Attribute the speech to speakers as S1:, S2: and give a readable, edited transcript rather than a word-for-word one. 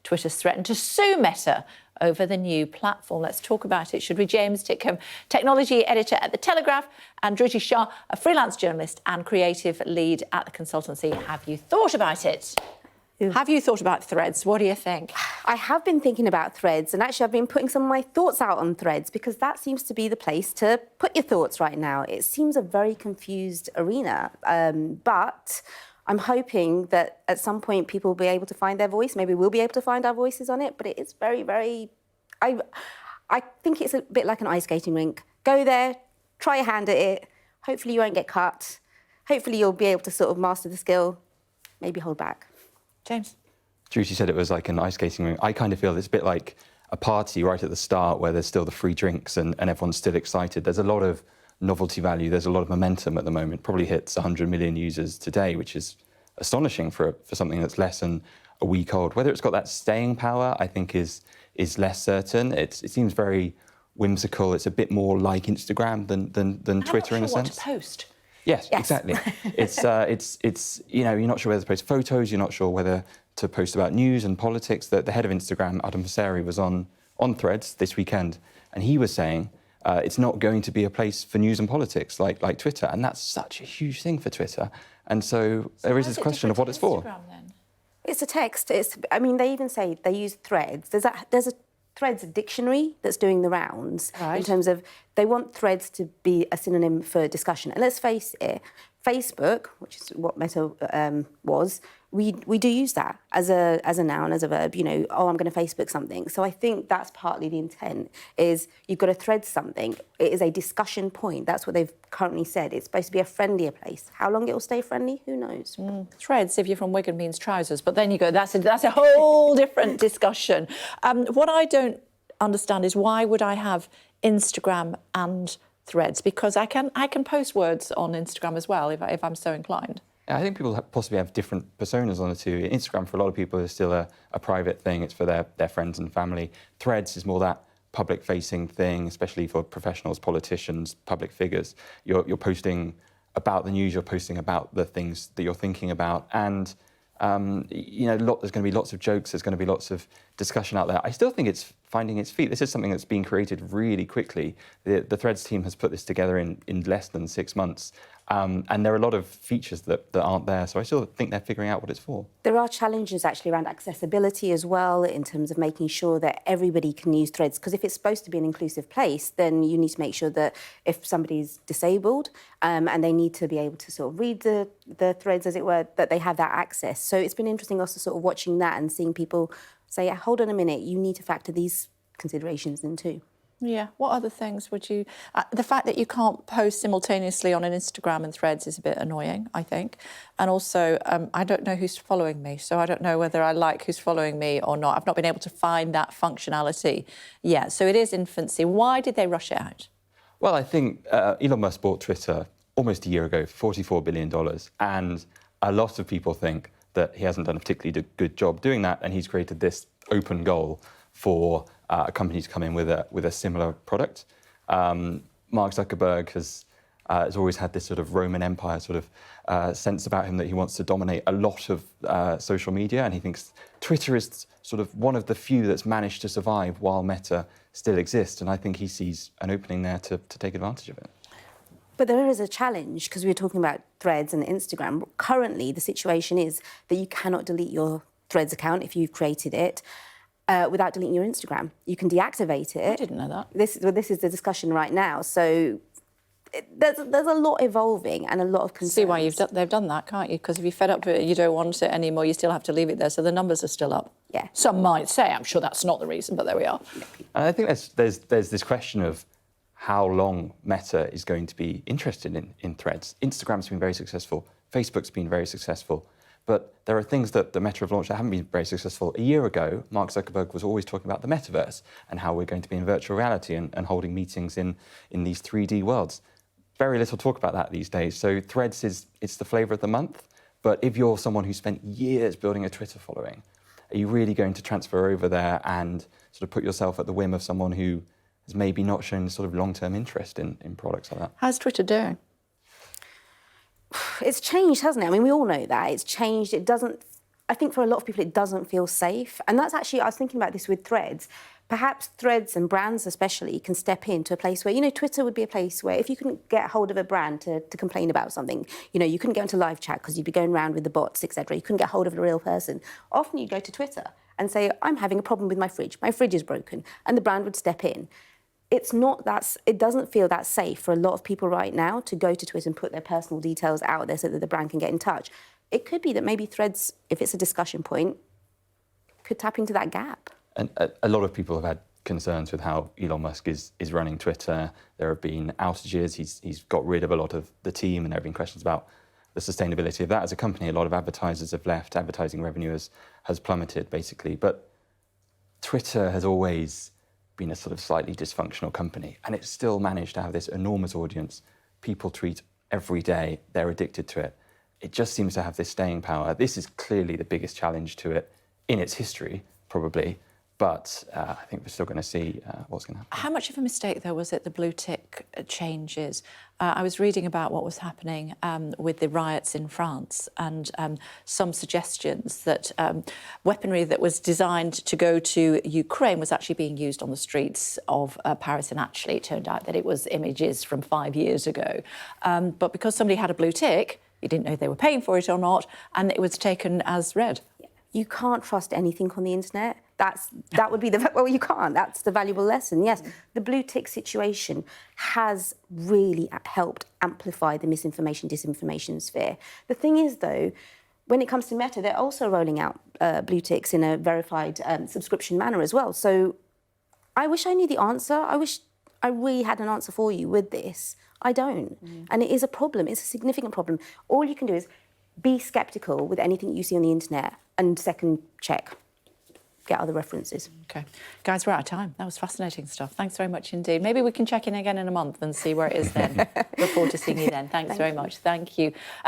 S1: Twitter's threatened to sue Meta over the new platform. Let's talk about it, should we? James Titcombe, technology editor at The Telegraph, and Druji Shah, a freelance journalist and creative lead at the consultancy. Have you thought about it? Have you thought about Threads? What do you think?
S2: I have been thinking about Threads, and actually I've been putting some of my thoughts out on Threads because that seems to be the place to put your thoughts right now. It seems a very confused arena, but I'm hoping that at some point people will be able to find their voice. Maybe we'll be able to find our voices on it, but it is very, very... I think it's a bit like an ice skating rink. Go there, try your hand at it. Hopefully you won't get cut. Hopefully you'll be able to sort of master the skill, maybe hold back.
S1: James?
S3: Druji said it was like an ice skating rink. I kind of feel it's a bit like a party right at the start where there's still the free drinks and everyone's still excited. There's a lot of novelty value. There's a lot of momentum at the moment. Probably hits 100 million users today, which is astonishing for something that's less than a week old. Whether it's got that staying power, I think is less certain. It seems very whimsical. It's a bit more like Instagram than Twitter in a sense.
S1: What to post.
S3: Yes, exactly. It's you know, you're not sure whether to post photos, you're not sure whether to post about news and politics. The head of Instagram, Adam Mosseri, was on Threads this weekend, and he was saying it's not going to be a place for news and politics like Twitter, and that's such a huge thing for Twitter. And so there is this question of what it's for.
S1: Then?
S2: It's a text. I mean, they even say they use Threads. There's a Threads dictionary that's doing the rounds in terms of they want Threads to be a synonym for discussion. And let's face it, Facebook, which is what Meta was, we do use that as a noun, as a verb. You know, oh, I'm going to Facebook something. So I think that's partly the intent. Is you've got to thread something. It is a discussion point. That's what they've currently said. It's supposed to be a friendlier place. How long it will stay friendly, who knows?
S1: Threads, if you're from Wigan, means trousers. But then you go, that's a whole different discussion. What I don't understand is why would I have Instagram and Threads? Because I can post words on Instagram as well if I'm so inclined.
S3: I think people possibly have different personas on the two. Instagram, for a lot of people, is still a private thing. It's for their friends and family. Threads is more that public-facing thing, especially for professionals, politicians, public figures. You're posting about the news, you're posting about the things that you're thinking about, and you know, there's going to be lots of jokes, there's going to be lots of discussion out there. I still think it's finding its feet. This is something that's been created really quickly. The Threads team has put this together in less than 6 months. And there are a lot of features that aren't there, so I still think they're figuring out what it's for. There
S2: are challenges actually around accessibility as well, in terms of making sure that everybody can use Threads, because if it's supposed to be an inclusive place, then you need to make sure that if somebody's disabled and they need to be able to sort of read the threads, as it were, that they have that access. So it's been interesting also sort of watching that and seeing people say, hold on a minute, you need to factor these considerations in too.
S1: Yeah. What other things would you... the fact that you can't post simultaneously on an Instagram and Threads is a bit annoying, I think. And also, I don't know who's following me, so I don't know whether I like who's following me or not. I've not been able to find that functionality yet. So it is infancy. Why did they rush it out?
S3: Well, I think Elon Musk bought Twitter almost a year ago for $44 billion. And a lot of people think that he hasn't done a particularly good job doing that, and he's created this open goal for a company to come in with a similar product. Mark Zuckerberg has always had this sort of Roman Empire sort of sense about him, that he wants to dominate a lot of social media, and he thinks Twitter is sort of one of the few that's managed to survive while Meta still exists, and I think he sees an opening there to take advantage of it.
S2: But there is a challenge, because we were talking about Threads and Instagram. Currently, the situation is that you cannot delete your Threads account if you've created it. Without deleting your Instagram. You can deactivate it.
S1: I didn't know that.
S2: This is the discussion right now. So there's a lot evolving and a lot of concerns.
S1: See why they've done that, can't you? Because if you're fed up with it and you don't want it anymore, you still have to leave it there. So the numbers are still up.
S2: Yeah.
S1: Some might say, I'm sure that's not the reason, but there we are.
S3: And I think there's this question of how long Meta is going to be interested in Threads. Instagram's been very successful. Facebook's been very successful. But there are things that the Meta have launched that haven't been very successful. A year ago, Mark Zuckerberg was always talking about the Metaverse and how we're going to be in virtual reality and holding meetings in these 3D worlds. Very little talk about that these days. So Threads it's the flavour of the month. But if you're someone who spent years building a Twitter following, are you really going to transfer over there and sort of put yourself at the whim of someone who has maybe not shown sort of long-term interest in products like that?
S1: How's Twitter doing?
S2: It's changed, hasn't it? I mean, we all know that. It's changed. It doesn't I think for a lot of people it doesn't feel safe. And that's actually, I was thinking about this with Threads. Perhaps Threads and brands especially can step into a place where, Twitter would be a place where if you couldn't get hold of a brand to complain about something, you couldn't get into live chat because you'd be going around with the bots, etc. You couldn't get hold of a real person. Often you go to Twitter and say, I'm having a problem with my fridge is broken, and the brand would step in. It doesn't feel that safe for a lot of people right now to go to Twitter and put their personal details out there so that the brand can get in touch. It could be that maybe Threads, if it's a discussion point, could tap into that gap.
S3: And a lot of people have had concerns with how Elon Musk is running Twitter. There have been outages. He's got rid of a lot of the team, and there have been questions about the sustainability of that as a company. A lot of advertisers have left. Advertising revenue has plummeted, basically. But Twitter has always been a sort of slightly dysfunctional company, and it's still managed to have this enormous audience. People tweet every day. They're addicted to it. It just seems to have this staying power. This is clearly the biggest challenge to it in its history, probably. But I think we're still going to see what's going to happen.
S1: How much of a mistake, though, was it, the blue tick changes? I was reading about what was happening with the riots in France, and some suggestions that weaponry that was designed to go to Ukraine was actually being used on the streets of Paris, and actually it turned out that it was images from 5 years ago. But because somebody had a blue tick, you didn't know if they were paying for it or not, and it was taken as read.
S2: You can't trust anything on the internet. That would be you can't. That's the valuable lesson. Yes, the blue tick situation has really helped amplify the misinformation, disinformation sphere. The thing is, though, when it comes to Meta, they're also rolling out blue ticks in a verified subscription manner as well. So I wish I knew the answer. I wish I really had an answer for you with this. I don't. And it is a problem. It's a significant problem. All you can do is be sceptical with anything you see on the internet and second check. Get other references.
S1: OK. Guys, we're out of time. That was fascinating stuff. Thanks very much indeed. Maybe we can check in again in a month and see where it is then. Look forward to seeing you then. Thanks very much. Thank you.